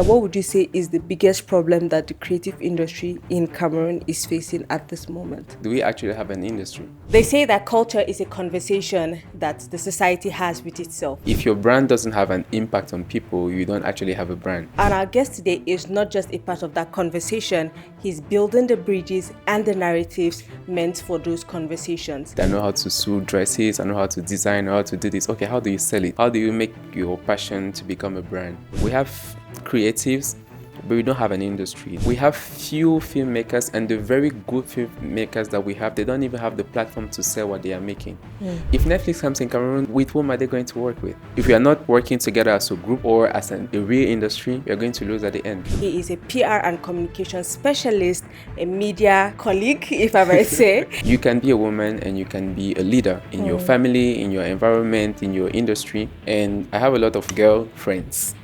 What would you say is the biggest problem that the creative industry in Cameroon is facing at this moment? Do we actually have an industry? They say that culture is a conversation that the society has with itself. If your brand doesn't have an impact on people, you don't actually have a brand. And our guest today is not just a part of that conversation, he's building the bridges and the narratives meant for those conversations. I know how to sew dresses, I know how to design, I know how to do this. Okay, how do you sell it? How do you make your passion to become a brand? We have creatives, but we don't have an industry. We have few filmmakers, and the very good filmmakers that we have, they don't even have the platform to sell what they are making. If Netflix comes in Cameroon, with whom are they going to work with? If we are not working together as a group or as a real industry, we are going to lose at the end. He is a PR and communication specialist, a media colleague, if I might say. You can be a woman and you can be a leader in your family, in your environment, in your industry. And I have a lot of girl friends.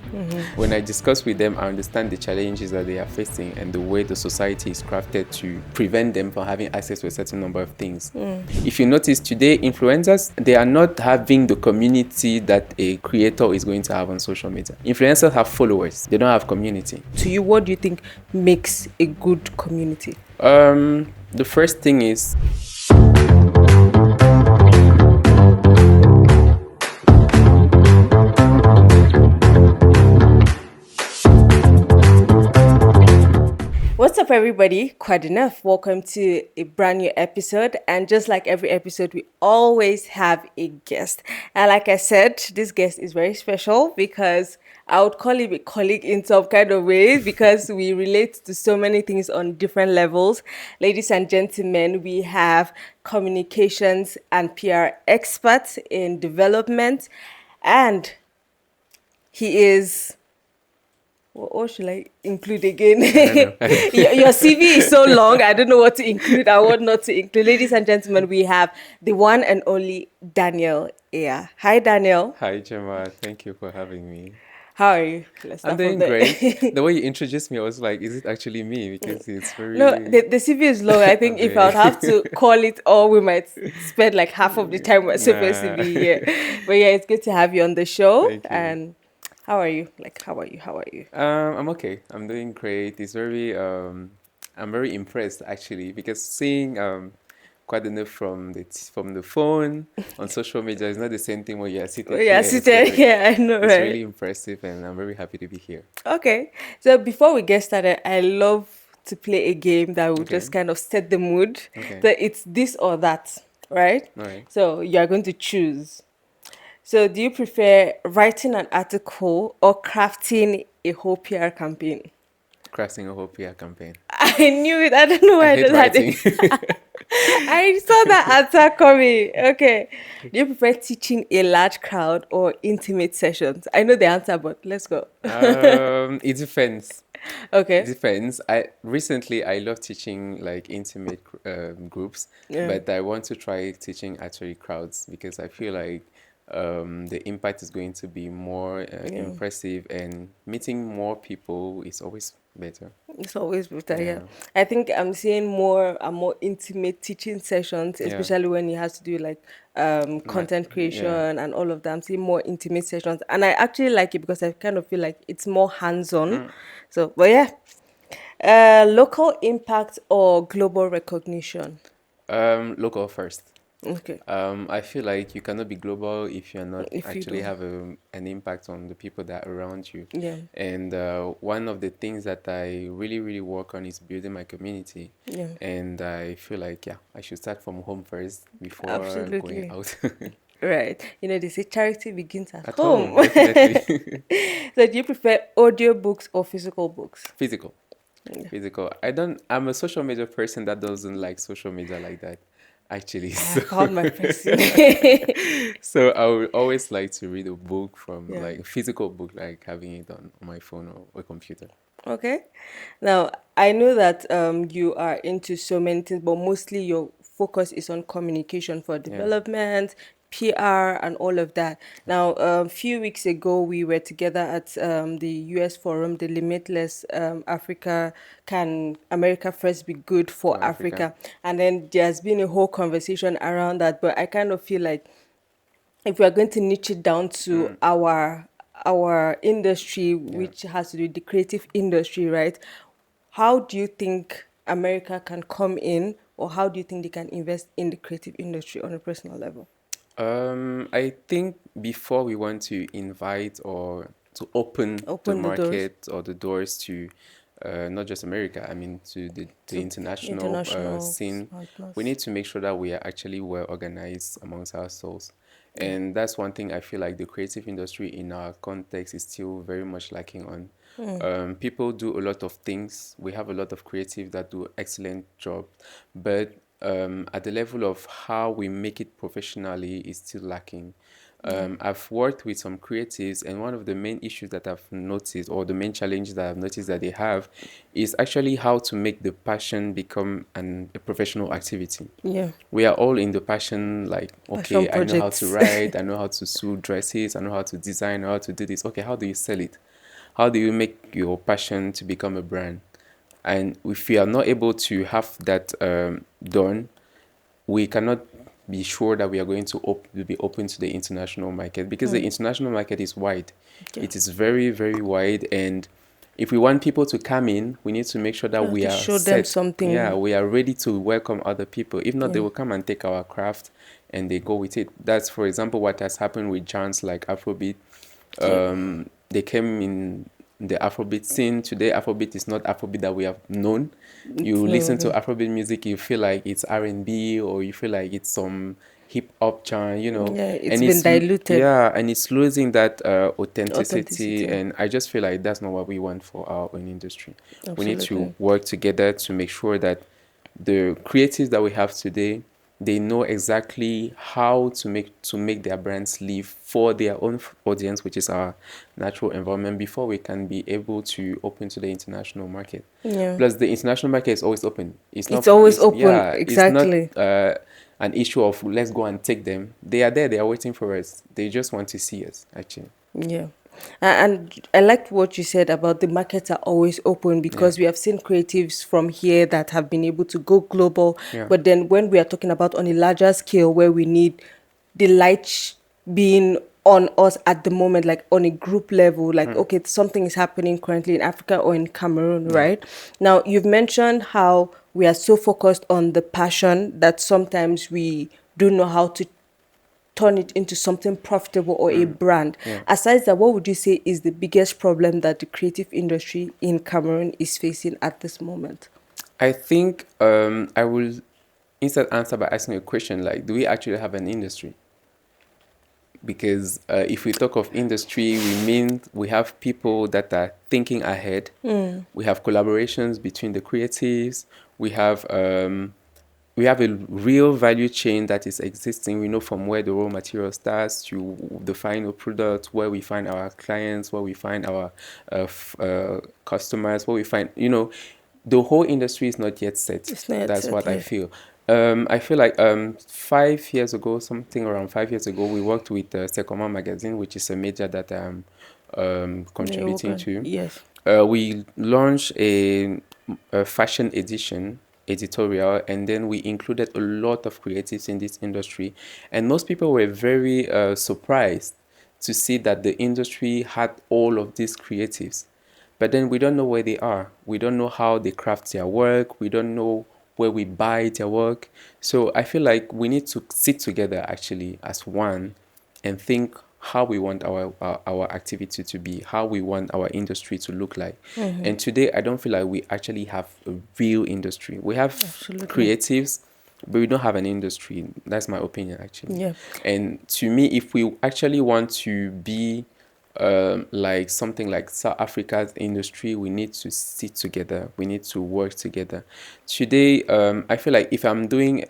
When I discuss with them, I understand the challenges that they are facing and the way the society is crafted to prevent them from having access to a certain number of things. If you notice today, influencers, they are not having the community that a creator is going to have on social media. Influencers have followers, they don't have community. To you, what do you think makes a good community? The first thing is What's up, everybody? Quoi, Neuf. Welcome to a brand new episode. And just like every episode, we always have a guest. And like I said, this guest is very special because I would call him a colleague in some kind of way because we relate to so many things on different levels. Ladies and gentlemen, we have communications and PR experts in development. And he is... What should I include again? Your CV is so long. I don't know what to include and what not to include. Ladies and gentlemen, we have the one and only Daniel Eya. Hi, Daniel. Hi, Jemma. Thank you for having me. How are you? I'm doing great. The way you introduced me, I was like, is it actually me? Because it's very... No, the CV is long. I think if I would have to call it all, we might spend like half of the time we're supposed to be here. But yeah, it's good to have you on the show. Thank you. And how are you? How are you? I'm okay. I'm doing great. It's very... I'm very impressed, actually, because seeing... quite enough from the phone on social media is not the same thing when you are seated Yeah, seated. Yeah, I know, it's right? really impressive, and I'm very happy to be here. Okay. So before we get started, I love to play a game that will just kind of set the mood. Okay. So it's this or that, right? All right. So you are going to choose. So do you prefer writing an article or crafting a whole PR campaign? Crafting a whole PR campaign. I knew it. I don't know why I hate just had writing. it. I saw that answer coming. Okay. Do you prefer teaching a large crowd or intimate sessions? I know the answer, but let's go. It depends. It Okay. depends. I love teaching like intimate groups, Yeah. but I want to try teaching actually crowds because I feel like the impact is going to be more impressive, and meeting more people is always better. It's always better, yeah. Yeah. I think I'm seeing more and more intimate teaching sessions, especially when it has to do like content creation and all of that. I'm seeing more intimate sessions, and I actually like it because I kind of feel like it's more hands-on. So, but yeah, local impact or global recognition. Local first. Okay. I feel like you cannot be global if you're not If you actually don't. have an impact on the people that are around you. Yeah. And one of the things that I really, really work on is building my community. Yeah. And I feel like, I should start from home first before Absolutely. going out. Right. You know, they say charity begins at At home. home, definitely. So do you prefer audiobooks or physical books? Physical. Physical. I'm a social media person that doesn't like social media like that, actually. I found my person. So I would always like to read a book from Yeah. like a physical book, like having it on my phone or a computer. Okay. Now, I know that you are into so many things, but mostly your focus is on communication for development, PR, and all of that. Now, a few weeks ago, we were together at the US forum, the Limitless Africa, Can America First Be Good for For Africa. Africa? And then there's been a whole conversation around that, but I kind of feel like if we are going to niche it down to our our industry, Yeah. which has to do with the creative industry, right? How do you think America can come in, or how do you think they can invest in the creative industry on a personal level? I think before we want to invite or to open the Open the doors market or the doors to not just America, I mean to the to international international scene, we partners. need to make sure that we are actually well organized amongst ourselves. And that's one thing I feel like the creative industry in our context is still very much lacking on. People do a lot of things. We have a lot of creatives that do excellent job, but at the level of how we make it professionally is still lacking. Yeah. I've worked with some creatives, and one of the main issues that I've noticed, or the main challenges that I've noticed that they have, is actually how to make the passion become a professional activity. Yeah. We are all in the passion, like, Passion okay, I know how to projects. write, I know how to sew dresses, I know how to design, I know how to do this. Okay, how do you sell it? How do you make your passion to become a brand? And if we are not able to have that done, we cannot be sure that we are going to be open to the international market, because the international market is wide. Yeah. It is very, very wide. And if we want people to come in, we need to make sure that You have we to are show them set. Yeah, something. we are ready to welcome other people. If not, they Yeah. will come and take our craft and they go with it. That's, for example, what has happened with genres like Afrobeat. Yeah. They came in the Afrobeat scene. Today, Afrobeat is not Afrobeat that we have known. It's You no listen to longer. Afrobeat music, you feel like it's R&B, or you feel like it's some hip hop genre, Yeah, it's and been diluted. yeah, and it's losing that authenticity. Authenticity. And I just feel like that's not what we want for our own industry. We need to Absolutely. work together to make sure that the creatives that we have today, they know exactly how to make their brands live for their own audience, which is our natural environment, before we can be able to open to the international market. Yeah. Plus, the international market is always open. It's It's not. always It's open. yeah. It's not Exactly. an issue of let's go and take them. They are there. They are waiting for us. They just want to see us. Actually. Yeah. And I liked what you said about the markets are always open, Yeah. because we have seen creatives from here that have been able to go global. Yeah. But then when we are talking about on a larger scale, where we need the light being on us at the moment, like on a group level, like, okay, something is happening currently in Africa or in Cameroon, Yeah. right? Now, you've mentioned how we are so focused on the passion that sometimes we don't know how to turn it into something profitable or a brand. Yeah. Aside that, what would you say is the biggest problem that the creative industry in Cameroon is facing at this moment? I think I will instead answer by asking a question like, do we actually have an industry? Because if we talk of industry, we mean we have people that are thinking ahead. We have collaborations between the creatives. We have a real value chain that is existing. We know from where the raw material starts to the final product, where we find our clients, where we find our customers, where we find, the whole industry is not yet set. It's not That's set what I yet. feel. I feel like 5 years ago, something around 5 years ago, we worked with Secoma magazine, which is a media that I'm Yeah, you contributing can. to. Yes. We launched a fashion edition editorial, and then we included a lot of creatives in this industry, and most people were very surprised to see that the industry had all of these creatives, but then we don't know where they are. We don't know how they craft their work. We don't know where we buy their work. So I feel like we need to sit together actually as one and think how we want our activity to be, how we want our industry to look like. And today, I don't feel like we actually have a real industry. We have Absolutely. creatives, but we don't have an industry. That's my opinion, actually. Yeah. And to me, if we actually want to be like something like South Africa's industry, we need to sit together. We need to work together. Today, I feel like if I'm doing,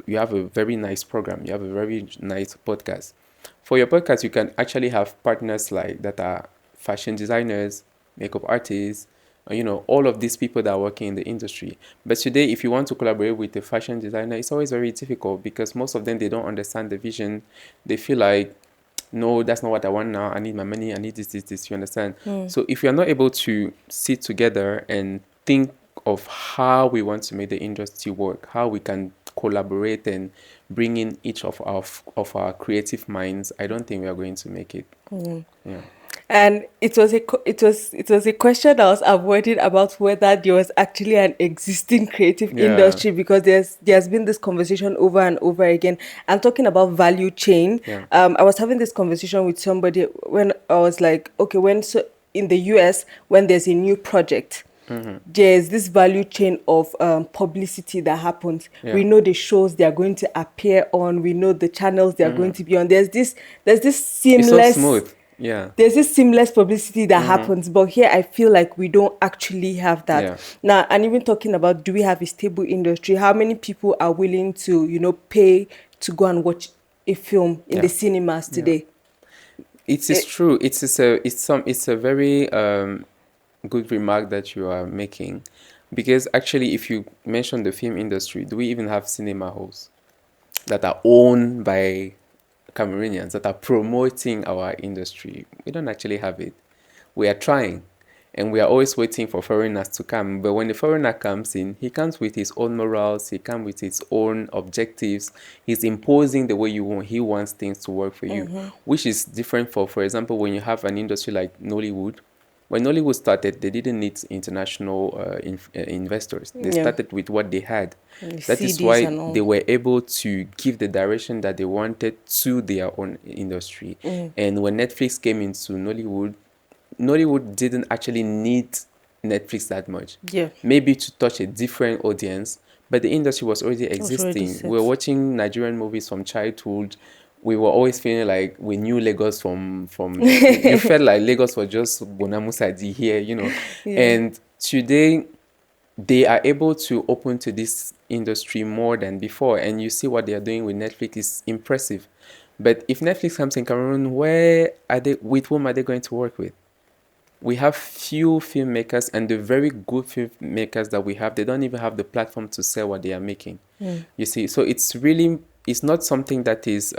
you have a very nice program, you have a very nice podcast. For your podcast, you can actually have partners like that are fashion designers, makeup artists, all of these people that are working in the industry. But today, if you want to collaborate with a fashion designer, it's always very difficult because most of them, they don't understand the vision. They feel like, no, that's not what I want now. I need my money. I need this, you understand? So if you're not able to sit together and think of how we want to make the industry work, how we can collaborate and bring in each of our creative minds, I don't think we are going to make it. Yeah. And it was a question I was avoiding about whether there was actually an existing creative Yeah. industry, because there's been this conversation over and over again. And talking about value chain, Yeah. I was having this conversation with somebody when I was like, okay, when so in the US, when there's a new project, there's this value chain of publicity that happens. Yeah. We know the shows they are going to appear on. We know the channels they are going to be on. There's this It's so seamless smooth. Yeah. there's this seamless publicity that happens, but here I feel like we don't actually have that Yeah. now. And even talking about, do we have a stable industry? How many people are willing to pay to go and watch a film in the Yeah. cinemas Yeah. today? It is Eh, true. It's a very good remark that you are making, because actually, if you mention the film industry, do we even have cinema halls that are owned by Cameroonians that are promoting our industry? We don't actually have it. We are trying, and we are always waiting for foreigners to come. But when the foreigner comes in, he comes with his own morals, he comes with his own objectives. He's imposing the way he wants things to work for you, which is different for example, when you have an industry like Nollywood. When Nollywood started, they didn't need international investors. They yeah, started with what they had. the That is CDs why and all. they were able to give the direction that they wanted to their own industry. And when Netflix came into Nollywood didn't actually need Netflix that much. Yeah, Maybe to touch a different audience, but the industry was already it was already existing. We were set. watching Nigerian movies from childhood. We were always feeling like we knew Lagos from you felt like Lagos was just Bonamusadi here. Yeah. And today they are able to open to this industry more than before, and you see what they are doing with Netflix is impressive. But if Netflix comes in Cameroon, where are they? With whom are they going to work with? We have few filmmakers, and the very good filmmakers that we have, they don't even have the platform to sell what they are making. You see, so it's not something that is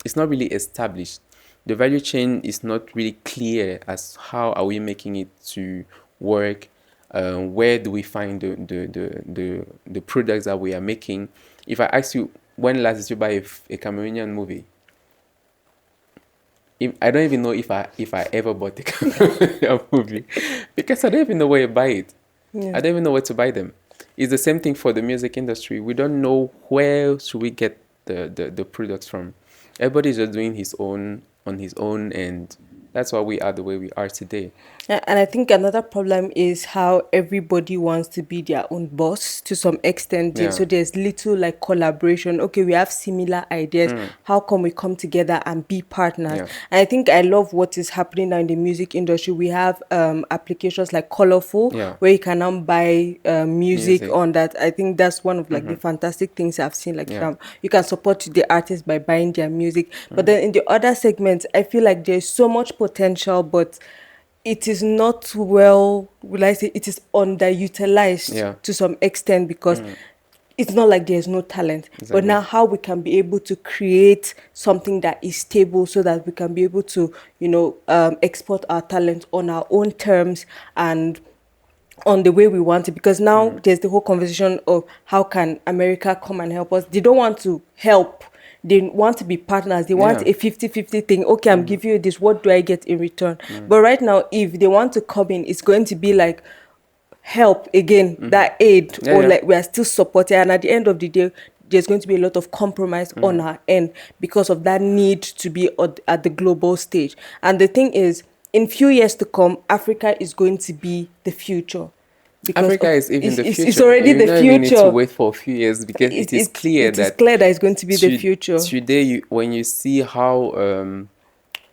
it's not really established. The value chain is not really clear as how are we making it to work. Where do we find the products that we are making? If I ask you, when last did you buy a Cameroonian movie? I don't even know if I ever bought a movie, because I don't even know where to buy it. Yeah. I don't even know where to buy them. It's the same thing for the music industry. We don't know where should we get the products from. Everybody's just doing his own on his own, and that's why we are the way we are today. And I think another problem is how everybody wants to be their own boss to some extent. Yeah. So there's little like collaboration. Okay, we have similar ideas. How can we come together and be partners? Yeah. And I think I love what is happening now in the music industry. We have applications like Colorful, Yeah. where you can now buy music Music. on that. I think that's one of like the fantastic things I've seen. Like Yeah. you can support the artist by buying their music. But then in the other segments, I feel like there's so much potential, but it is not well, will I say, it is underutilized Yeah. to some extent, because it's not like there's no talent. But Exactly. now how we can be able to create something that is stable, so that we can be able to, export our talent on our own terms and on the way we want it. Because now there's the whole conversation of how can America come and help us. They don't want to help. They want to be partners. They want Yeah. a 50-50 thing. Okay, I'm giving you this. What do I get in return? But right now, if they want to come in, it's going to be like help again, that aid, Yeah, or yeah. like we are still supporting. And at the end of the day, there's going to be a lot of compromise on our end, because of that need to be at the global stage. And the thing is, in few years to come, Africa is going to be the future, because Africa is even the future. it's already You the don't even need to future. wait for a few years, because it is clear It is that clear that it's going to be the future. today, when you see how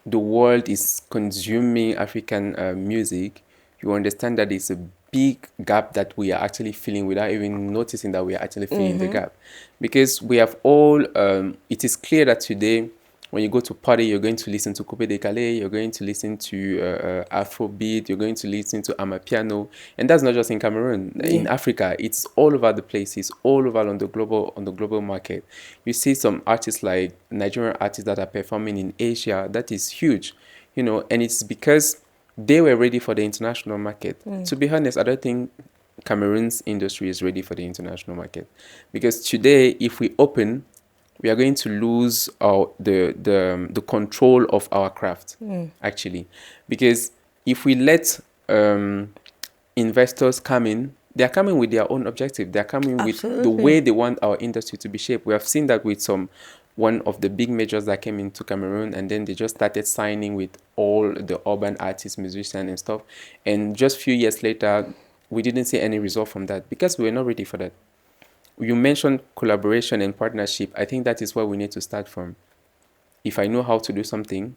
the world is consuming African music, you understand that it's a big gap that we are actually feeling without even noticing that we are actually feeling the gap. Because we have all, it is clear that today, when you go to party, you're going to listen to Coupe de Calais, you're going to listen to Afrobeat, you're going to listen to Amapiano, and that's not just in Cameroon. In Africa, it's all over the place. It's all over on the global market. You see some artists like Nigerian artists that are performing in Asia. That is huge, and it's because they were ready for the international market. To be honest, I don't think Cameroon's industry is ready for the international market, because today, if we open, we are going to lose the control of our craft, actually. Because if we let investors come in, they're coming with their own objective. They're coming with the way they want our industry to be shaped. We have seen that with one of the big majors that came into Cameroon, and then they just started signing with all the urban artists, musicians, and stuff. And just a few years later, we didn't see any result from that because we were not ready for that. You mentioned collaboration and partnership. I think that is where we need to start from. If I know how to do something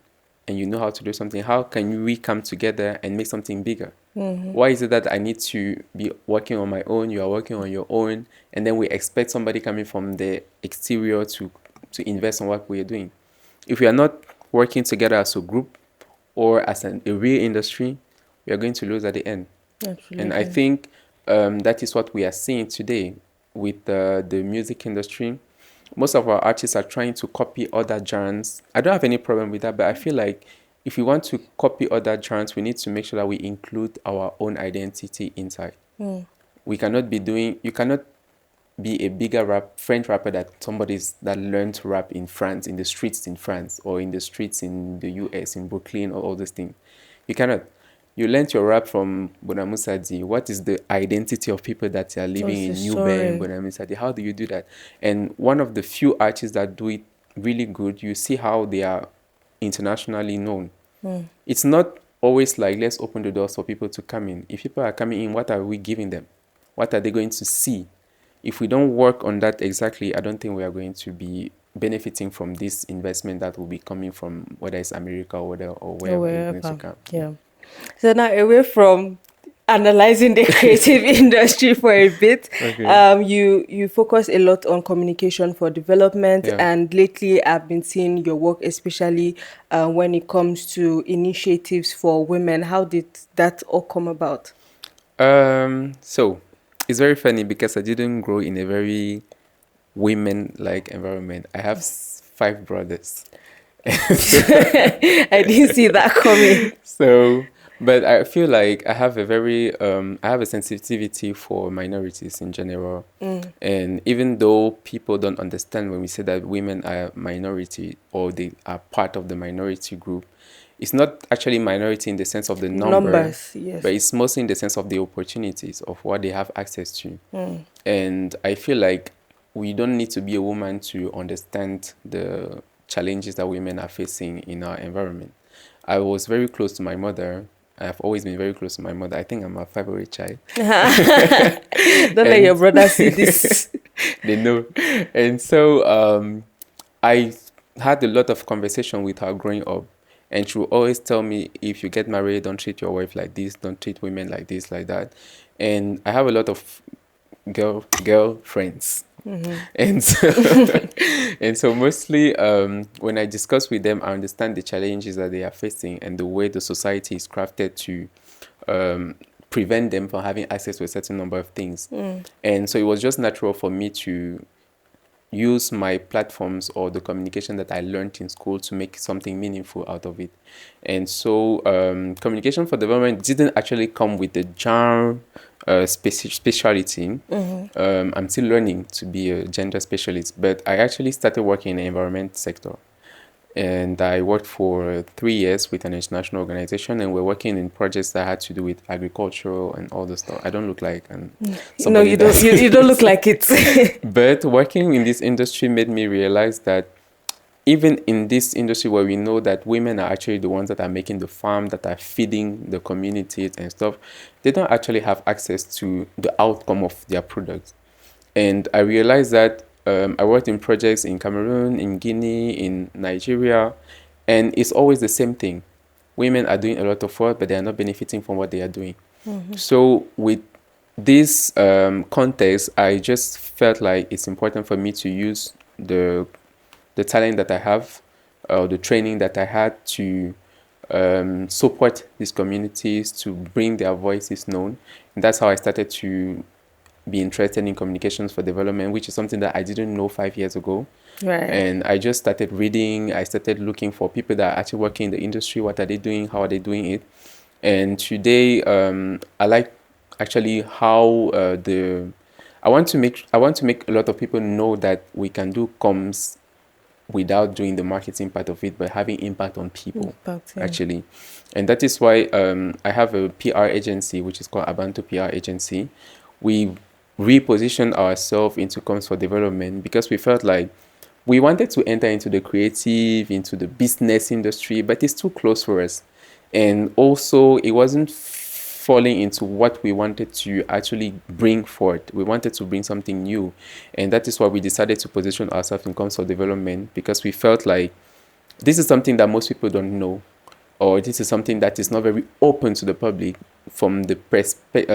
and you know how to do something, how can we come together and make something bigger? Why is it that I need to be working on my own, you are working on your own, and then we expect somebody coming from the exterior to invest on what we are doing? If we are not working together as a group or as a real industry, we are going to lose at the end. Absolutely. And I think that is what we are seeing today with the music industry. Most of our artists are trying to copy other genres. I don't have any problem with that, but I feel like if we want to copy other genres, we need to make sure that we include our own identity inside. We cannot be doing, you cannot be a bigger French rapper that that learned to rap in France, in the streets in France, or in the streets in the US, in Brooklyn, or all these things. You cannot. You learned your rap from Bonamusadi. What is the identity of people that are living in New Bay, Bonamusadi? How do you do that? And one of the few artists that do it really good, you see how they are internationally known. It's not always like, let's open the doors for people to come in. If people are coming in, what are we giving them? What are they going to see? If we don't work on that exactly, I don't think we are going to be benefiting from this investment that will be coming from whether it's America or wherever it's going to come. Yeah. So now, away from analyzing the creative industry for a bit, you focus a lot on communication for development, and lately I've been seeing your work, especially when it comes to initiatives for women. How did that all come about? So it's very funny because I didn't grow in a very women-like environment. I have 5 brothers. I didn't see that coming. So, but I feel like I have a sensitivity for minorities in general. And even though people don't understand when we say that women are minority or they are part of the minority group, it's not actually minority in the sense of the numbers, yes. but it's mostly in the sense of the opportunities of what they have access to. And I feel like we don't need to be a woman to understand the challenges that women are facing in our environment. I was very close to my mother. I've always been very close to my mother. I think I'm a favorite child. Don't let your brother see this. They know. And so I had a lot of conversation with her growing up. And she would always tell me, if you get married, don't treat your wife like this, don't treat women like this, like that. And I have a lot of girl friends. And so mostly when I discuss with them, I understand the challenges that they are facing and the way the society is crafted to prevent them from having access to a certain number of things. And so it was just natural for me to use my platforms or the communication that I learned in school to make something meaningful out of it. And so communication for development didn't actually come with the genre speciality. I'm still learning to be a gender specialist, but I actually started working in the environment sector. And I worked for 3 years with an international organization, and we're working in projects that had to do with agriculture and all the stuff. I don't look like No, you don't. You don't look like it. But working in this industry made me realize that even in this industry where we know that women are actually the ones that are making the farm, that are feeding the communities and stuff, they don't actually have access to the outcome of their products. And I realized that I worked in projects in Cameroon, in Guinea, in Nigeria, and it's always the same thing. Women are doing a lot of work, but they are not benefiting from what they are doing. So with this context, I just felt like it's important for me to use the talent that I have, the training that I had to support these communities, to bring their voices known. And that's how I started to be interested in communications for development, which is something that I didn't know 5 years ago. Right. And I just started reading. I started looking for people that are actually working in the industry. What are they doing? How are they doing it? And today, I like actually how I want to make a lot of people know that we can do comms without doing the marketing part of it, but having impact on people, Impact, yeah. actually. And that is why I have a PR agency, which is called Abantu PR Agency. We repositioned ourselves into comms for development because we felt like we wanted to enter into the creative, into the business industry, but it's too close for us. And also, it wasn't falling into what we wanted to actually bring forward. We wanted to bring something new. And that is why we decided to position ourselves in comms for development, because we felt like this is something that most people don't know, or this is something that is not very open to the public from the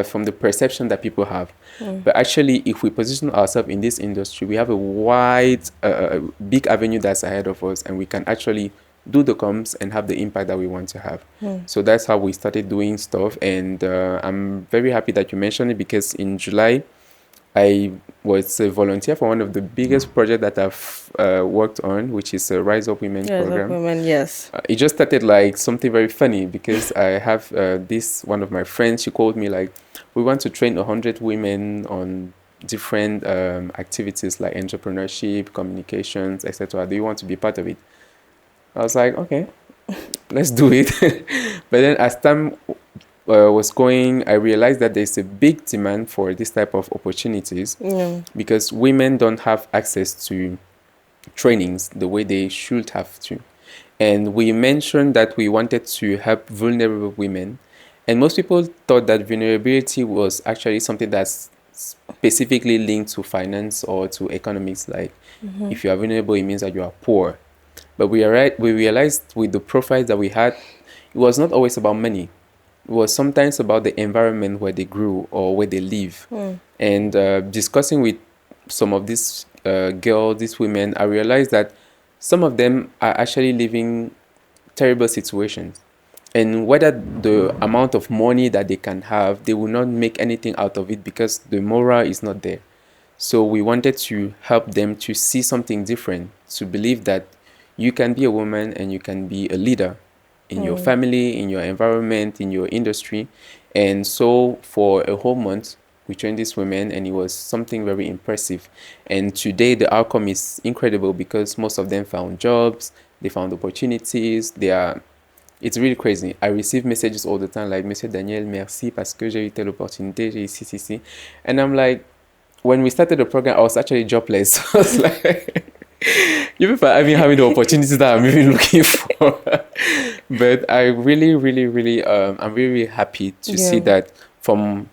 from the perception that people have. But actually, if we position ourselves in this industry, we have a wide, big avenue that's ahead of us, and we can actually do the comms and have the impact that we want to have. So that's how we started doing stuff. And I'm very happy that you mentioned it, because in July, I was a volunteer for one of the biggest projects that I've worked on, which is a Rise Up Women Yes, program. women, yes. It just started like something very funny, because I have this one of my friends. She called me like, we want to train 100 women on different activities like entrepreneurship, communications, etc. Do you want to be part of it? I was like, okay, let's do it. But then as time was going, I realized that there's a big demand for this type of opportunities, Yeah. because women don't have access to trainings the way they should have to. And we mentioned that we wanted to help vulnerable women. And most people thought that vulnerability was actually something that's specifically linked to finance or to economics. Like, if you are vulnerable, it means that you are poor. But we realized with the profiles that we had, it was not always about money. It was sometimes about the environment where they grew or where they live. And discussing with some of these girls, these women, I realized that some of them are actually living terrible situations. And whether the amount of money that they can have, they will not make anything out of it, because the moral is not there. So we wanted to help them to see something different, to believe that you can be a woman and you can be a leader in your family, in your environment, in your industry. And so for a whole month, we trained these women, and it was something very impressive. And today the outcome is incredible, because most of them found jobs, they found opportunities, it's really crazy. I receive messages all the time like, Monsieur Daniel, merci parce que j'ai eu telle opportunité, j'ai ici, ici. And I'm like, when we started the program, I was actually jobless. I was like, even if I haven't having the opportunities that I'm even looking for. But I really, really, really, I'm really, really happy to see Yeah. that from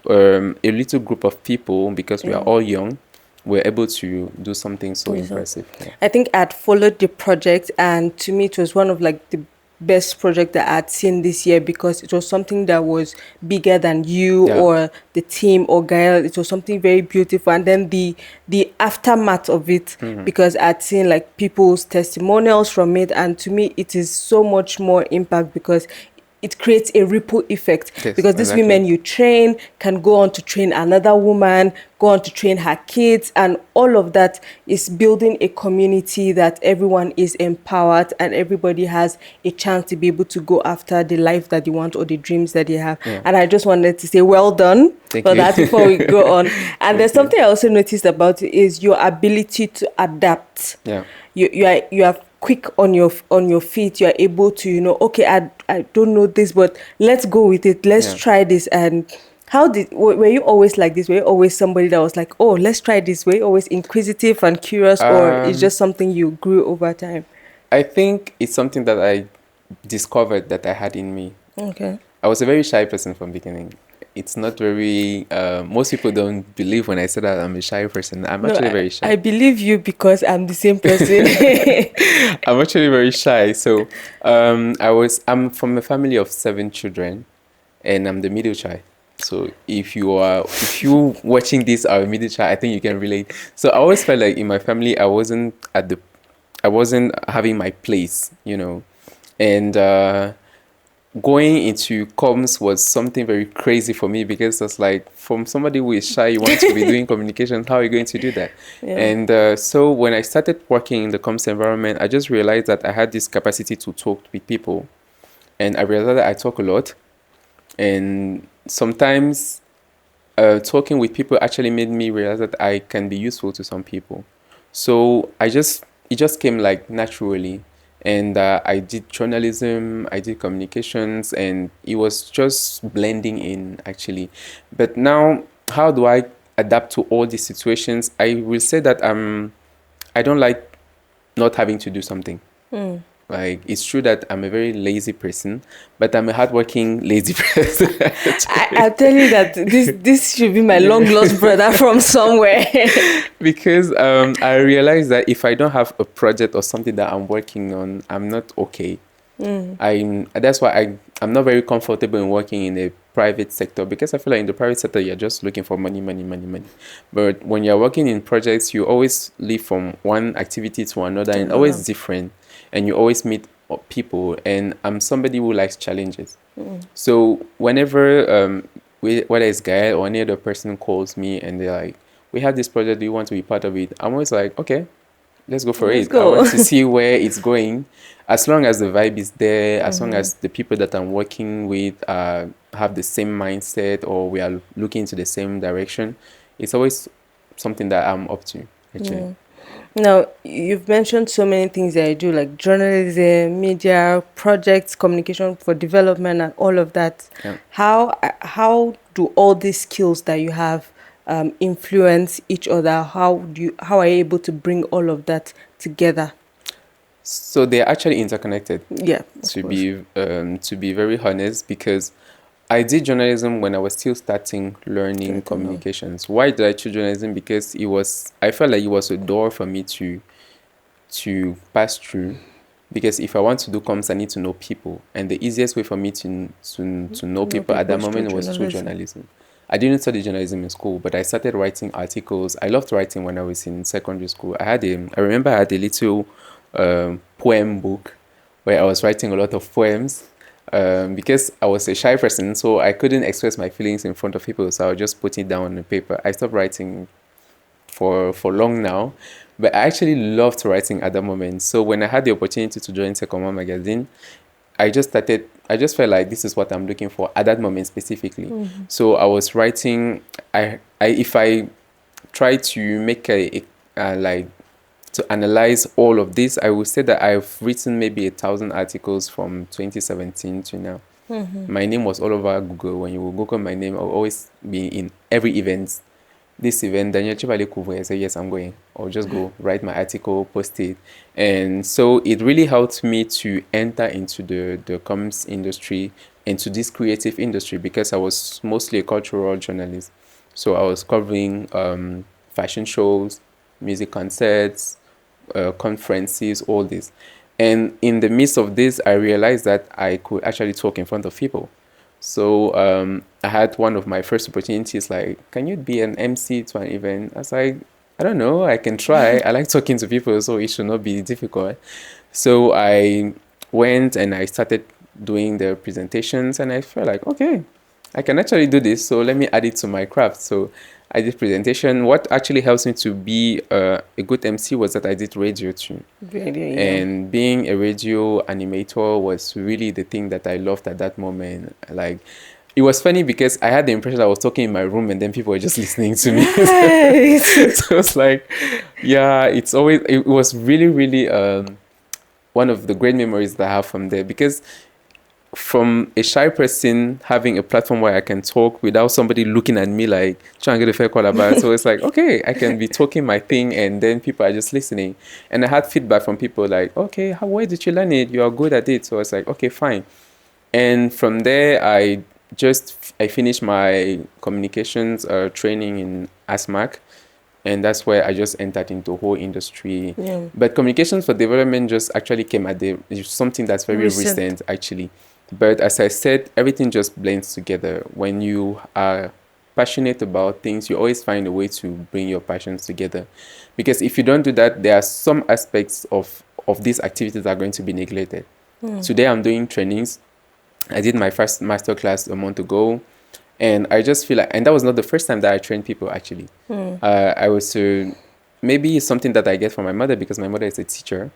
a little group of people, because we are all young, we're able to do something so impressive. Yeah. I think I'd followed the project, and to me it was one of like the best project that I'd seen this year, because it was something that was bigger than you Yeah. or the team or Gail. It was something very beautiful, and then the aftermath of it, because I'd seen like people's testimonials from it, and to me it is so much more impact, because it creates a ripple effect, Yes, because these exactly. women you train can go on to train another woman, go on to train her kids, and all of that is building a community that everyone is empowered and everybody has a chance to be able to go after the life that they want or the dreams that they have. Yeah. And I just wanted to say well done Thank for you. that before we go on. And there's you. something I also noticed about it is your ability to adapt. Yeah. You are quick on your feet. You are able to, okay, I don't know this, but let's go with it, let's Yeah. try this. And were you always like this? Were you always somebody that was like, oh, let's try this? Were you always inquisitive and curious, or it's just something you grew over time? I think it's something that I discovered that I had in me. Okay. I was a very shy person from beginning. It's not very, most people don't believe when I say that I'm a shy person. I'm actually very shy. I believe you, because I'm the same person. I'm actually very shy. So I'm from a family of 7 children, and I'm the middle child. So if you watching this are a middle child, I think you can relate. So I always felt like in my family I wasn't having my place, and going into comms was something very crazy for me, because it's like, from somebody who is shy, you want to be doing communications, how are you going to do that? Yeah. And so when I started working in the comms environment, I just realized that I had this capacity to talk with people, and I realized that I talk a lot, and sometimes talking with people actually made me realize that I can be useful to some people. So I just it just came like naturally. And I did journalism, I did communications, and it was just blending in actually. But now, how do I adapt to all these situations? I will say that I don't like not having to do something. Like, it's true that I'm a very lazy person, but I'm a hardworking lazy person. I tell you that this should be my long lost brother from somewhere. Because I realized that if I don't have a project or something that I'm working on, I'm not okay. That's why I'm not very comfortable in working in a private sector, because I feel like in the private sector you're just looking for money, money, money, money. But when you're working in projects, you always live from one activity to another, and always different, and you always meet people. And I'm somebody who likes challenges. So whenever whether it's Gael or any other person calls me and they're like, "We have this project, do you want to be part of it?" I'm always like, "Okay, let's go for Let's it." I go. want to see where it's going. As long as the vibe is there, as long as the people that I'm working with have the same mindset, or we are looking into the same direction, it's always something that I'm up to, actually. Now, you've mentioned so many things that I do, like journalism, media, projects, communication for development, and all of that. Yeah. How do all these skills that you have influence each other? How are you able to bring all of that together? So they're actually interconnected, Yeah, of course. to be very honest, because I did journalism when I was still starting learning Starting off. communications. Why did I choose journalism? Because I felt like it was a door for me to pass through. Because if I want to do comms, I need to know people, and the easiest way for me to know No people at that people through moment was through journalism. journalism. I didn't study journalism in school, but I started writing articles. I loved writing when I was in secondary school. I remember I had a little poem book where I was writing a lot of poems, because I was a shy person, so I couldn't express my feelings in front of people. So I would just put it down on the paper. I stopped writing for long now, but I actually loved writing at that moment. So when I had the opportunity to join Second One magazine, I just felt like this is what I'm looking for at that moment specifically. So I was writing. If I try to make like to analyze all of this, I would say that I've written maybe 1,000 articles from 2017 to now. My name was all over Google. When you will Google my name, I'll always be in every event. This event, Daniel Chibale Kuvwe, I say, yes, I'm going. Or just go write my article, post it. And so it really helped me to enter into the comms industry, into this creative industry, because I was mostly a cultural journalist. So I was covering fashion shows, music concerts, conferences, all this. And in the midst of this, I realized that I could actually talk in front of people. So I had one of my first opportunities, like, can you be an MC to an event? I was like, I don't know, I can try. I like talking to people, so it should not be difficult. So I went and I started doing the presentations, and I felt like, okay, I can actually do this, so let me add it to my craft. So I did presentation. What actually helps me to be a good MC was that I did radio too. Radio, yeah. And being a radio animator was really the thing that I loved at that moment. Like, it was funny because I had the impression I was talking in my room and then people were just listening to me. Right. So it's like, yeah, it was really, really one of the great memories that I have from there, because from a shy person having a platform where I can talk without somebody looking at me like trying to get a fair call about it. So it's like, okay, I can be talking my thing and then people are just listening. And I had feedback from people like, okay, where did you learn it? You are good at it. So it's like, okay, fine. And from there, I finished my communications training in ASMAC. And that's where I just entered into the whole industry. Yeah. But communications for development just actually came it's something that's very recent, actually. But as I said, everything just blends together. When you are passionate about things, you always find a way to bring your passions together. Because if you don't do that, there are some aspects of these activities that are going to be neglected. Today I'm doing trainings. I did my first master class a month ago. And I just feel like, and that was not the first time that I trained people, actually. I was maybe something that I get from my mother, because my mother is a teacher.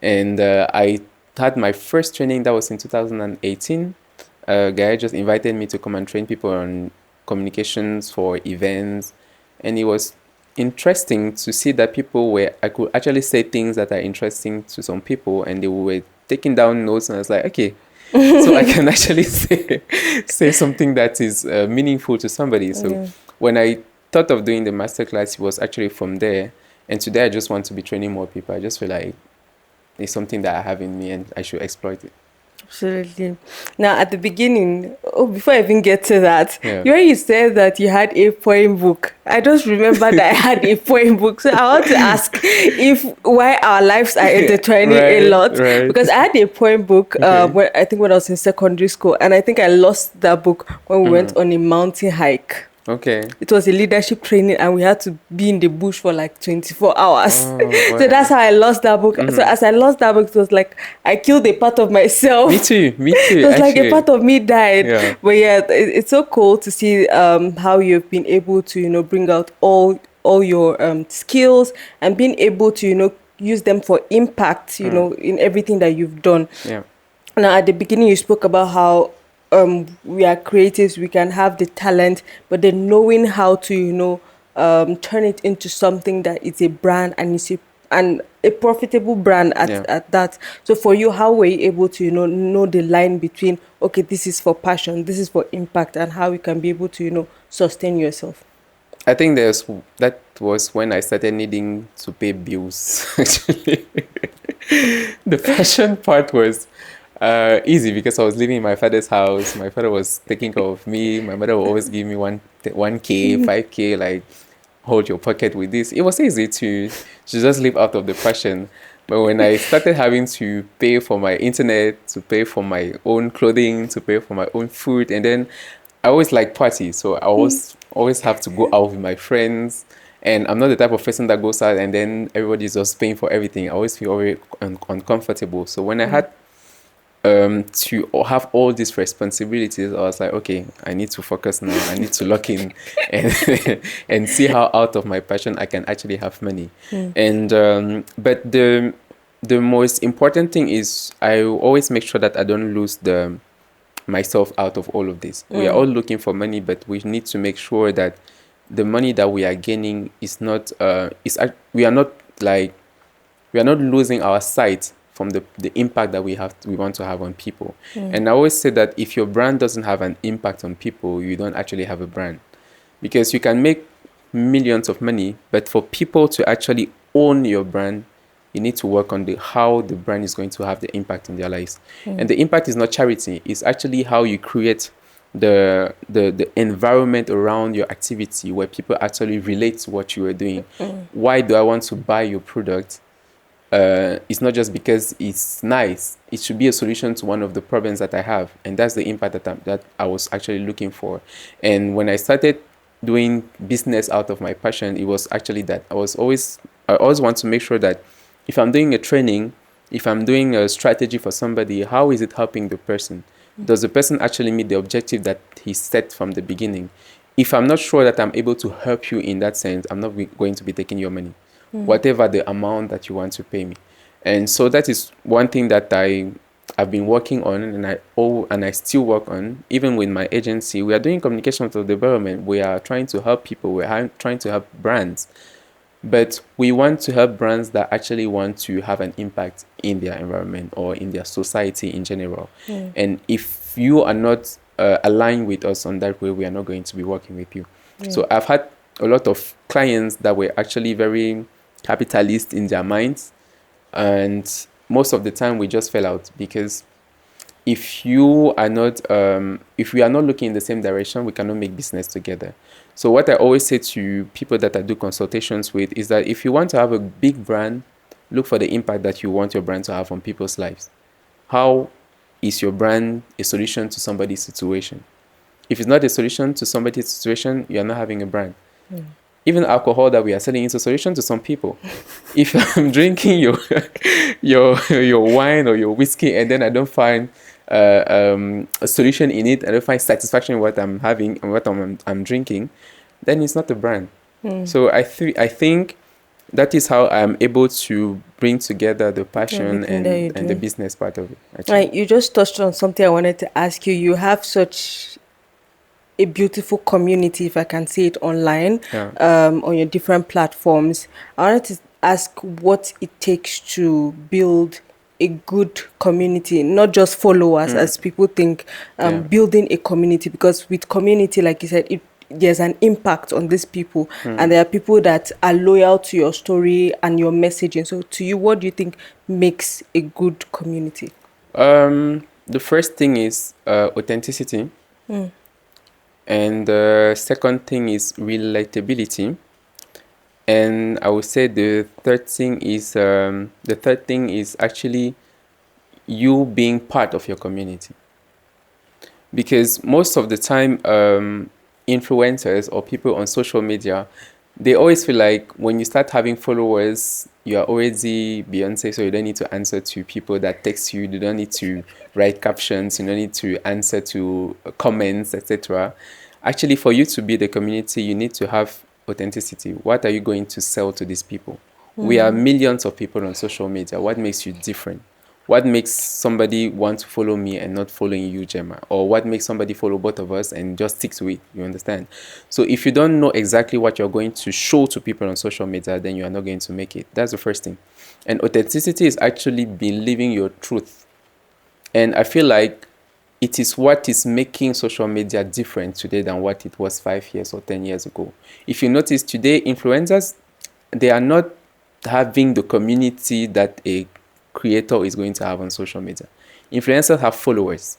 And I had my first training, that was in 2018. A guy just invited me to come and train people on communications for events. And it interesting to see that I could actually say things that are interesting to some people, and they were taking down notes, and I was like, okay, so I can actually say something that is meaningful to somebody. So when I thought of doing the masterclass, it was actually from there. And today I just want to be training more people. I just feel like it's something that I have in me and I should exploit it. Absolutely. Now, at the beginning, before I even get to that, Yeah. you said that you had a poem book. I just remember that I had a poem book. So I want to ask if why our lives are intertwining a lot. Right. Because I had a poem book when I was in secondary school, and I think I lost that book when we went on a mountain hike. Okay. It was a leadership training, and we had to be in the bush for like 24 hours. Oh, So that's how I lost that book. So as I lost that book, it was like I killed a part of myself. Me too. It was like a part of me died. Yeah. But yeah, it's so cool to see how you've been able to, bring out all your skills and being able to, use them for impact, in everything that you've done. Yeah. Now, at the beginning, you spoke about how we are creatives, we can have the talent, but then knowing how to, turn it into something that is a brand and a profitable brand at that. So for you, how were you able to, know the line between, okay, this is for passion, this is for impact, and how you can be able to, sustain yourself? I think that was when I started needing to pay bills. Actually, the passion part was easy because I was living in my father's house. My father was taking care of me. My mother would always give me 1K, 5K, like, hold your pocket with this. It was easy to just live out of the passion. But when I started having to pay for my internet, to pay for my own clothing, to pay for my own food, and then I always like parties, so I always have to go out with my friends. And I'm not the type of person that goes out and then everybody's just paying for everything. I always feel very uncomfortable. So when I had to have all these responsibilities, I was like, okay, I need to focus now. I need to lock in and and see how out of my passion I can actually have money. And but the most important thing is I always make sure that I don't lose myself out of all of this. We are all looking for money, but we need to make sure that the money that we are gaining is not we are not losing our sight from the impact that we want to have on people. And I always say that if your brand doesn't have an impact on people, you don't actually have a brand, because you can make millions of money, but for people to actually own your brand, you need to work on how the brand is going to have the impact in their lives. And the impact is not charity, it's actually how you create the environment around your activity where people actually relate to what you are doing. Why do I want to buy your product? It's not just because it's nice. It should be a solution to one of the problems that I have, and that's the impact that I was actually looking for. And when I started doing business out of my passion, it was actually that I always want to make sure that if I'm doing a training, if I'm doing a strategy for somebody, how is it helping the person? Does the person actually meet the objective that he set from the beginning? If I'm not sure that I'm able to help you in that sense, I'm not going to be taking your money, whatever the amount that you want to pay me. And so that is one thing that I've been working on, and I still work on. Even with my agency, we are doing communication to development. We are trying to help people. We're trying to help brands. But we want to help brands that actually want to have an impact in their environment or in their society in general. And if you are not aligned with us on that way, we are not going to be working with you. So I've had a lot of clients that were actually very capitalist in their minds. And most of the time we just fell out, because if we are not looking in the same direction, we cannot make business together. So what I always say to people that I do consultations with is that if you want to have a big brand, look for the impact that you want your brand to have on people's lives. How is your brand a solution to somebody's situation? If it's not a solution to somebody's situation, you are not having a brand. Even alcohol that we are selling is a solution to some people. If I'm drinking your wine or your whiskey and then I don't find a solution in it, I don't find satisfaction in what I'm having and what I'm drinking, then it's not a brand. So I think that is how I'm able to bring together the passion and the business part of it. Right, you just touched on something I wanted to ask you. You have such a beautiful community, if I can say it, online, Yeah. on your different platforms. I wanted to ask what it takes to build a good community, not just followers, as people think, Yeah. building a community, because with community, like you said, there's an impact on these people, and there are people that are loyal to your story and your messaging. So to you, what do you think makes a good community? The first thing is authenticity, and the second thing is relatability, and I would say the third thing is actually you being part of your community. Because most of the time, influencers or people on social media, they always feel like when you start having followers, you are already Beyonce, so you don't need to answer to people that text you. You don't need to write captions. You don't need to answer to comments, etc. Actually, for you to be the community, you need to have authenticity. What are you going to sell to these people? We are millions of people on social media. What makes you different? What makes somebody want to follow me and not following you, Gemma? Or what makes somebody follow both of us and just stick to it? You understand? So if you don't know exactly what you're going to show to people on social media, then you are not going to make it. That's the first thing. And authenticity is actually believing your truth. And I feel like it is what is making social media different today than what it was 5 years or 10 years ago. If you notice today, influencers, they are not having the community that a creator is going to have on social media. Influencers have followers.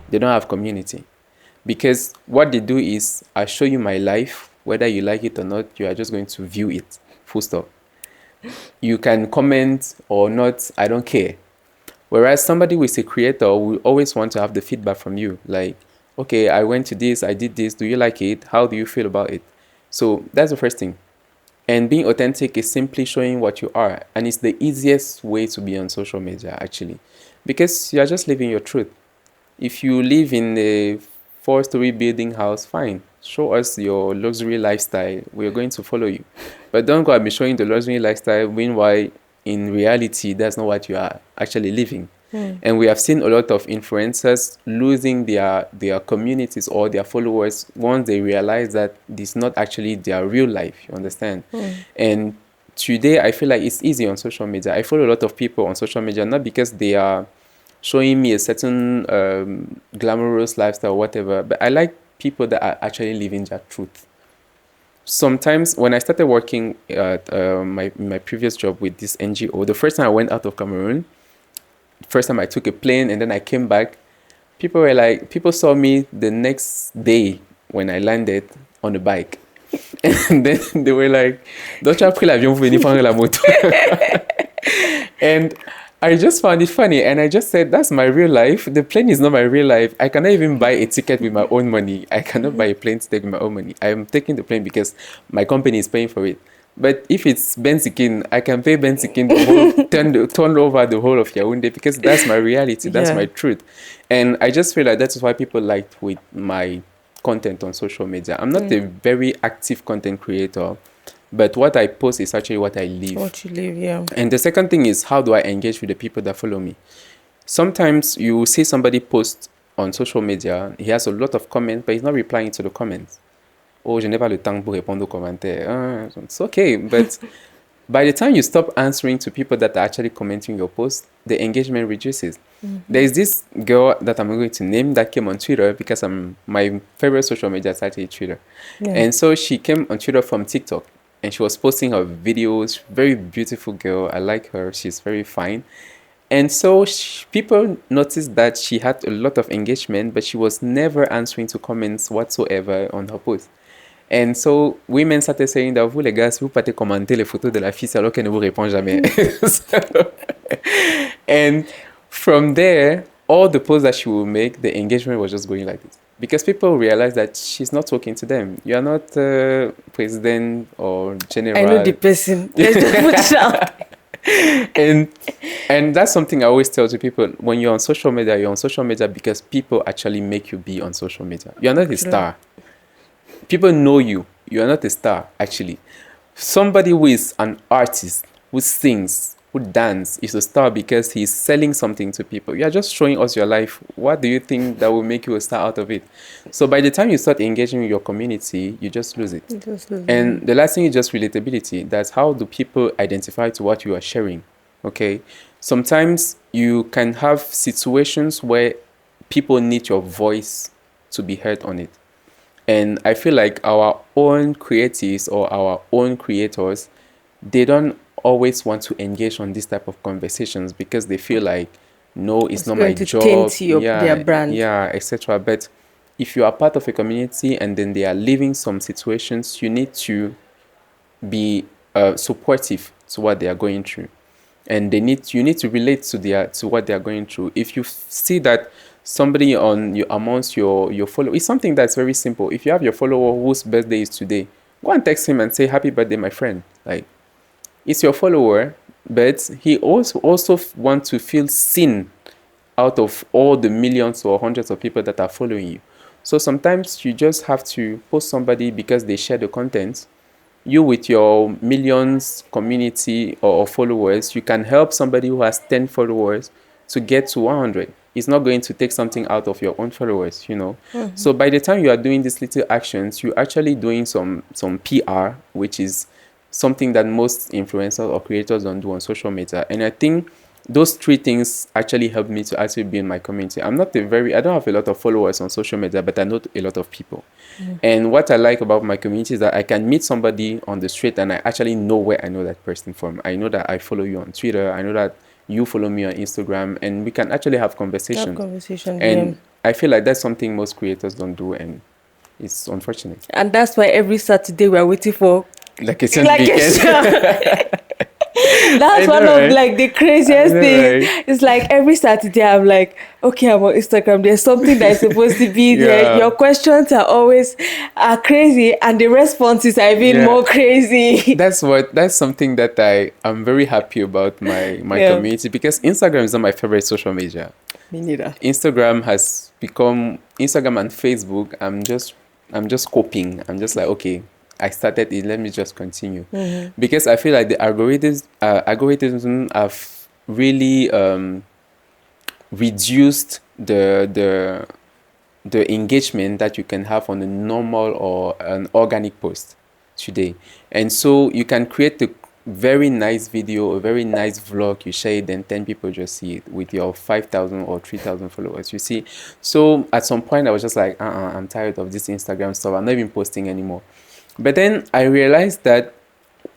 They don't have community. Because what they do is, I show you my life, whether you like it or not, you are just going to view it. Full stop. You can comment or not, I don't care. Whereas somebody who is a creator will always want to have the feedback from you. Like, okay, I went to this, I did this, do you like it? How do you feel about it? So that's the first thing. And being authentic is simply showing what you are. And it's the easiest way to be on social media, actually. Because you are just living your truth. If you live in a 4-story building house, fine. Show us your luxury lifestyle. We're going to follow you. But don't go and be showing the luxury lifestyle. Meanwhile, in reality, that's not what you are actually living. And we have seen a lot of influencers losing their communities or their followers once they realize that this is not actually their real life. You understand? And today, I feel like it's easy on social media. I follow a lot of people on social media, not because they are showing me a certain glamorous lifestyle or whatever, but I like people that are actually living their truth. Sometimes when I started working at my previous job with this NGO, the first time I went out of Cameroon, first time I took a plane and then I came back, people saw me the next day when I landed on a bike. And then they were like, "Donc tu as pris l'avion pour venir prendre la moto." And I just found it funny, and I just said, that's my real life. The plane is not my real life. I cannot even buy a ticket with my own money. I cannot buy a plane ticket with my own money. I am taking the plane because my company is paying for it. But if it's Benzikin, I can pay Benzikin turn over the whole of Yaoundé because that's my reality. That's my truth. And I just feel like that's why people liked with my content on social media. I'm not a very active content creator, but what I post is actually what I live. What you live, yeah. And the second thing is, how do I engage with the people that follow me? Sometimes you see somebody post on social media, he has a lot of comments, but he's not replying to the comments. Oh, je n'ai pas le temps pour répondre aux commentaires. It's okay, but by the time you stop answering to people that are actually commenting your post, the engagement reduces. There is this girl that I'm going to name that came on Twitter because my favorite social media is actually Twitter. Yeah. And so she came on Twitter from TikTok and she was posting her videos. Very beautiful girl. I like her. She's very fine. And so people noticed that she had a lot of engagement, but she was never answering to comments whatsoever on her post. And so women started saying that vous les gars, si vous partez commenter les photos de la fille, c'est alors qu'elle ne vous répond jamais. And from there, all the posts that she would make, the engagement was just going like this. Because people realize that she's not talking to them. You are not president or general. I know the person. Let's just put it out. And that's something I always tell to people. When you're on social media because people actually make you be on social media. You're not a star. People know you. You are not a star, actually. Somebody who is an artist, who sings, who people dance is a star because he's selling something to people. You are just showing us your life. What do you think that will make you a star out of it? So by the time you start engaging with your community, you just lose it. And the last thing is just relatability. That's how do people identify to what you are sharing. Okay. Sometimes you can have situations where people need your voice to be heard on it. And I feel like our own creatives or our own creators, they don't always want to engage on this type of conversations because they feel like, no, it's not my job. Their brand. Yeah, etc. But if you are part of a community and then they are living some situations, you need to be supportive to what they are going through, and you need to relate to what they are going through. If you see that somebody amongst your followers, it's something that's very simple. If you have your follower whose birthday is today, go and text him and say, happy birthday, my friend. Like, it's your follower, but he also want to feel seen out of all the millions or hundreds of people that are following you. So sometimes you just have to post somebody because they share the content. You with your millions community or followers, you can help somebody who has 10 followers to get to 100. It's not going to take something out of your own followers, So by the time you are doing these little actions, you're actually doing some PR, which is something that most influencers or creators don't do on social media. And I think those three things actually helped me to actually be in my community. I don't have a lot of followers on social media, but I know a lot of people. And what I like about my community is that I can meet somebody on the street and I actually know where I know that person from. I know that I follow you on Twitter. I know that you follow me on Instagram, and we can actually have conversations. And I feel like that's something most creators don't do, and it's unfortunate. And that's why every Saturday we're waiting for Vacation weekend. That's one of like the craziest things. Right? It's like every Saturday I'm like, okay, I'm on Instagram. There's something that's supposed to be there. Your questions are always crazy, and the responses are even more crazy. That's something that I'm very happy about my community, because Instagram is not my favorite social media. Me neither. Instagram and Facebook. I'm just coping. I'm just like, okay, I started it, let me just continue. Because I feel like the algorithms have really reduced the engagement that you can have on a normal or an organic post today. And so you can create a very nice video, a very nice vlog, you share it, then 10 people just see it with your 5,000 or 3,000 followers, you see. So at some point I was just like, I'm tired of this Instagram stuff, I'm not even posting anymore. But then I realized that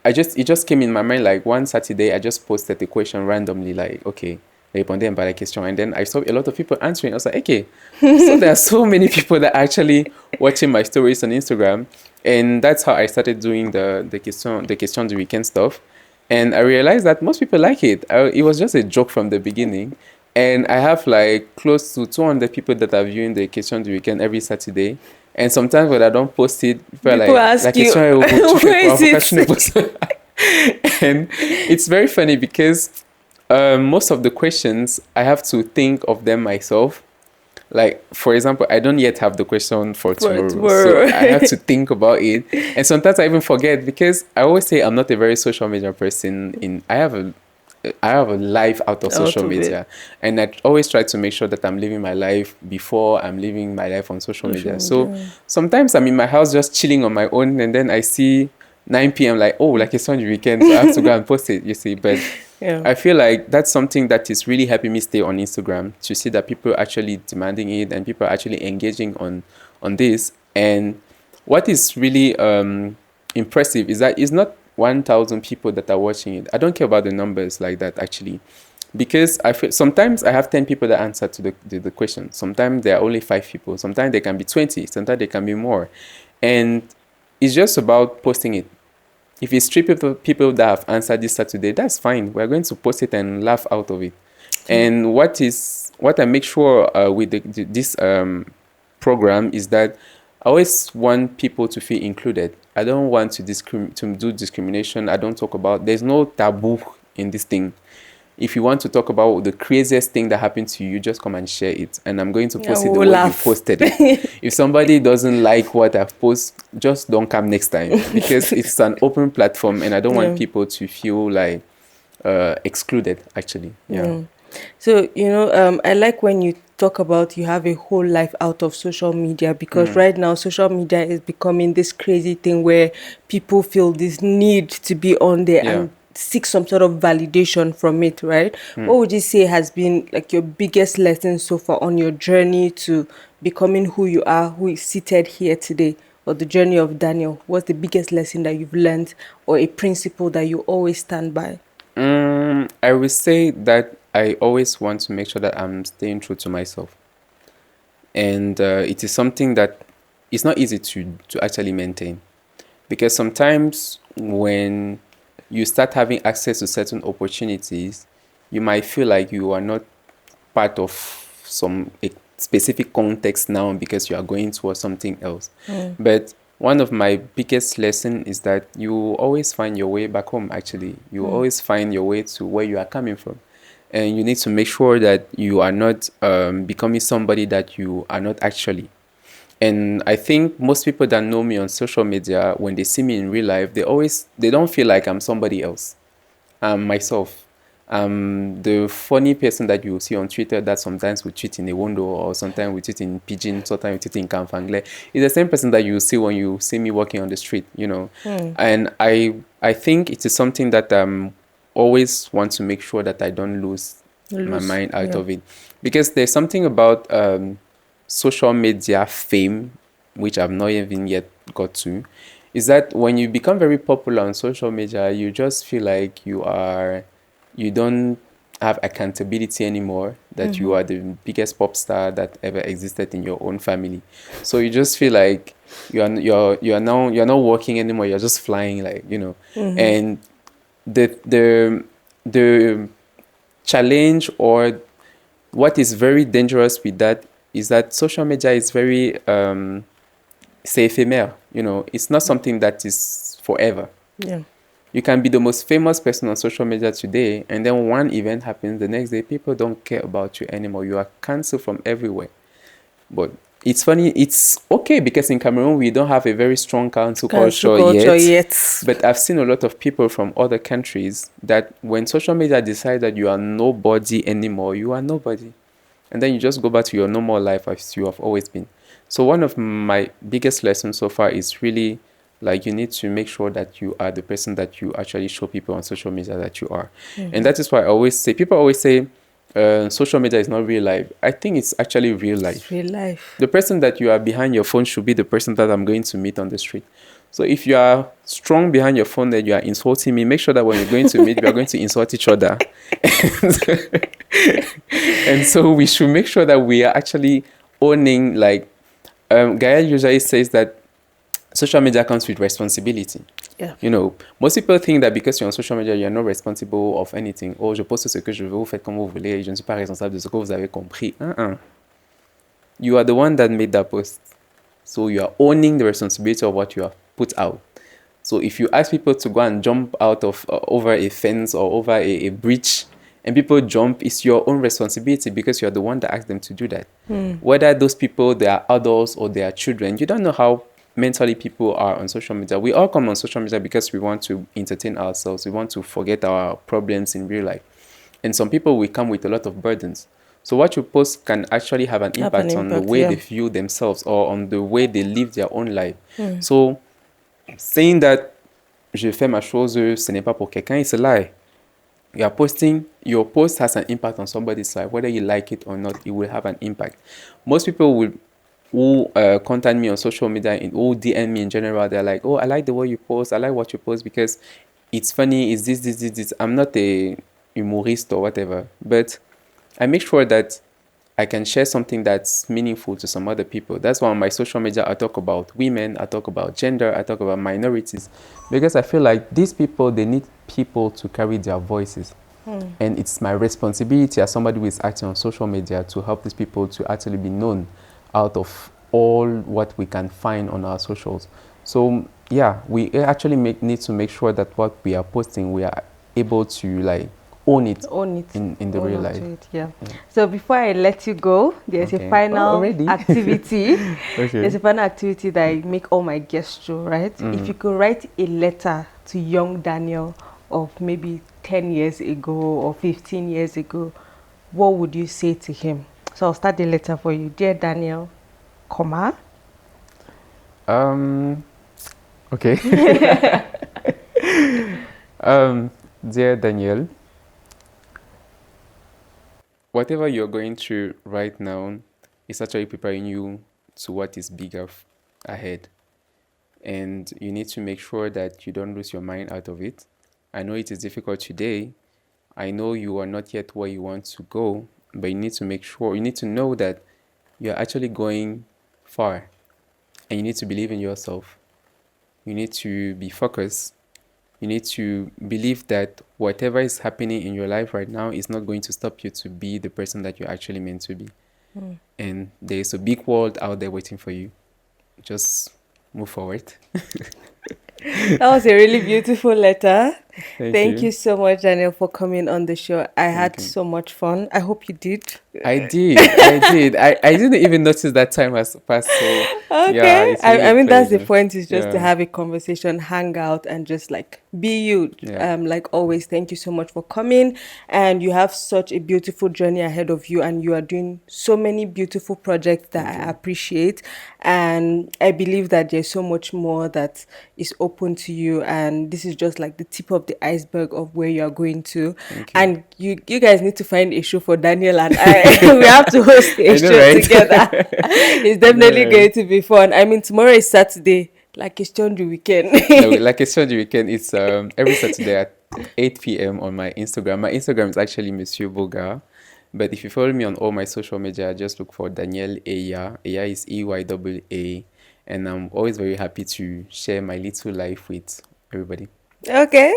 it just came in my mind, like one Saturday I just posted a question randomly, like, okay, répondez par la question, and then I saw a lot of people answering. I was like, okay, so there are so many people that are actually watching my stories on Instagram, and that's how I started doing the question du weekend stuff. And I realized that most people like it. It was just a joke from the beginning, and I have like close to 200 people that are viewing the question du weekend every Saturday. And sometimes when I don't post it, people ask you, where is it? And it's very funny because most of the questions, I have to think of them myself. Like, for example, I don't yet have the question for tomorrow. So I have to think about it. And sometimes I even forget, because I always say I'm not a very social media person. I have a life out of social media, and I always try to make sure that I'm living my life before I'm living my life on social media. So sometimes I'm in my house just chilling on my own, and then I see 9 p.m. like, oh, like it's Sunday weekend, so I have to go and post it, you see. But I feel like that's something that is really helping me stay on Instagram, to see that people are actually demanding it and people are actually engaging on this. And what is really impressive is that it's not 1,000 people that are watching it. I don't care about the numbers like that, actually, because I feel sometimes I have 10 people that answer to the question. Sometimes there are only 5 people. Sometimes they can be 20. Sometimes they can be more. And it's just about posting it. If it's 3 people that have answered this Saturday, that's fine. We're going to post it and laugh out of it. And what I make sure with this program is that I always want people to feel included. I don't want to do discrimination. I don't talk about, there's no taboo in this thing. If you want to talk about the craziest thing that happened to you, just come and share it. And I'm going to post it the way you posted it. If somebody doesn't like what I've posted, just don't come next time, because it's an open platform and I don't want people to feel like excluded, actually. Yeah. So, I like when you talk about you have a whole life out of social media, because right now social media is becoming this crazy thing where people feel this need to be on there Yeah. and seek some sort of validation from it, right? What would you say has been like your biggest lesson so far on your journey to becoming who you are, who is seated here today, or the journey of Daniel? What's the biggest lesson that you've learned, or a principle that you always stand by? I would say that I always want to make sure that I'm staying true to myself. And it is something that it's not easy to actually maintain. Because sometimes when you start having access to certain opportunities, you might feel like you are not part of some specific context now because you are going towards something else. But one of my biggest lesson is that you always find your way back home, actually. You always find your way to where you are coming from. And you need to make sure that you are not becoming somebody that you are not actually. And I think most people that know me on social media, when they see me in real life, they don't feel like I'm somebody else. I'm myself. The funny person that you see on Twitter that sometimes we tweet in a window, or sometimes we tweet in pidgin, sometimes we tweet in Kanfangle, is the same person that you see when you see me walking on the street. And I think it is something that always want to make sure that I don't lose my mind out of it, because there's something about social media fame, which I've not even yet got to, is that when you become very popular on social media, you just feel like you don't have accountability anymore, that you are the biggest pop star that ever existed in your own family. So you just feel like you're not working anymore, you're just flying, like. And the challenge, or what is very dangerous with that, is that social media is very c'est éphémère. It's not something that is forever. Yeah. You can be the most famous person on social media today, and then one event happens, the next day people don't care about you anymore. You are cancelled from everywhere. But it's funny, it's okay, because in Cameroon we don't have a very strong cancel culture yet. But I've seen a lot of people from other countries that when social media decide that you are nobody anymore, you are nobody. And then you just go back to your normal life as you have always been. So one of my biggest lessons so far is really, like, you need to make sure that you are the person that you actually show people on social media that you are. And that is why people always say social media is not real life. I think it's actually real life. It's real life. The person that you are behind your phone should be the person that I'm going to meet on the street. So if you are strong behind your phone that you are insulting me, make sure that when you're going to meet, we are going to insult each other. And so we should make sure that we are actually owning, like, Gael usually says that social media comes with responsibility. Yeah. Most people think that because you're on social media, you're not responsible of anything. Oh, je poste ce que je veux, vous faites comme vous voulez, je ne suis pas responsable de ce que vous avez compris. You are the one that made that post. So you are owning the responsibility of what you have put out. So if you ask people to go and jump out of over a fence or over a bridge, and people jump, it's your own responsibility, because you're the one that asked them to do that. Whether those people, they are adults or they are children, you don't know how mentally people are on social media. We all come on social media because we want to entertain ourselves. We want to forget our problems in real life. And some people will come with a lot of burdens. So what you post can actually have an impact on the way they view themselves, or on the way they live their own life. So saying that je fais ma chose, ce n'est pas pour quelqu'un, it's a lie. You are posting, your post has an impact on somebody's life. Whether you like it or not, it will have an impact. Most people who contact me on social media, who DM me in general, they're like, oh, I like the way you post, I like what you post because it's funny, it's this. I'm not a humorist or whatever, but I make sure that I can share something that's meaningful to some other people. That's why on my social media, I talk about women, I talk about gender, I talk about minorities, because I feel like these people, they need people to carry their voices. And it's my responsibility as somebody who is acting on social media to help these people to actually be known out of all what we can find on our socials. So yeah, we actually need to make sure that what we are posting, we are able to like own it in the real life. So before I let you go, there's a final activity. There's a final activity that I make all my guests do, right? If you could write a letter to young Daniel, of maybe 10 years ago or 15 years ago, what would you say to him? So I'll start the letter for you. Dear Daniel, comma. Okay. Dear Daniel, whatever you're going through right now is actually preparing you to what is bigger ahead. And you need to make sure that you don't lose your mind out of it. I know it is difficult today. I know you are not yet where you want to go, but you need to make sure, you need to know that you're actually going far, and you need to believe in yourself. You need to be focused. You need to believe that whatever is happening in your life right now is not going to stop you to be the person that you're actually meant to be. And there's a big world out there waiting for you. Just move forward. That was a really beautiful letter. Thank you. you so much, Daniel, for coming on the show. I had you. so much fun. I hope you did. I did. I didn't even notice that time has passed. So yeah, Okay. it's really I a mean, that's the pleasure. point, is just to Yeah. have a conversation, hang out, and just like be you. Yeah. Like always, thank you so much for coming. And you have such a beautiful journey ahead of you, and you are doing so many beautiful projects that Thank I you. appreciate. And I believe that there's so much more that is open to you. And this is just like the tip of the iceberg of where you're going to. Thank you. And you guys need to find a show for Daniel and I. We have to host a I know, show right? together. It's I know, definitely going right? to be fun. I mean, tomorrow is Saturday, like it's Sunday weekend. No, like I said, the weekend, it's every Saturday at 8 p.m. on my Instagram. My Instagram is actually Monsieur Boga. But if you follow me on all my social media, just look for Daniel Eya. Eya is EYAA. And I'm always very happy to share my little life with everybody. Okay.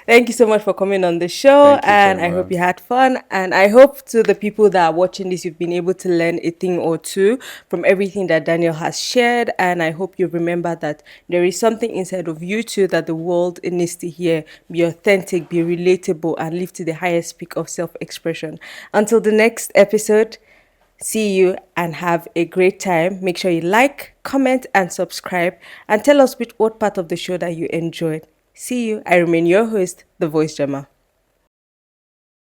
Thank you so much for coming on the show. Thank you, And I hope Gemma. you had fun. And I hope to the people that are watching this, you've been able to learn a thing or two from everything that Daniel has shared. And I hope you remember that there is something inside of you too that the world needs to hear. Be authentic, be relatable, and live to the highest peak of self expression. Until the next episode, see you and have a great time. Make sure you like, comment, and subscribe. And tell us what part of the show that you enjoyed. See you. I remain your host, the Voice Jemma.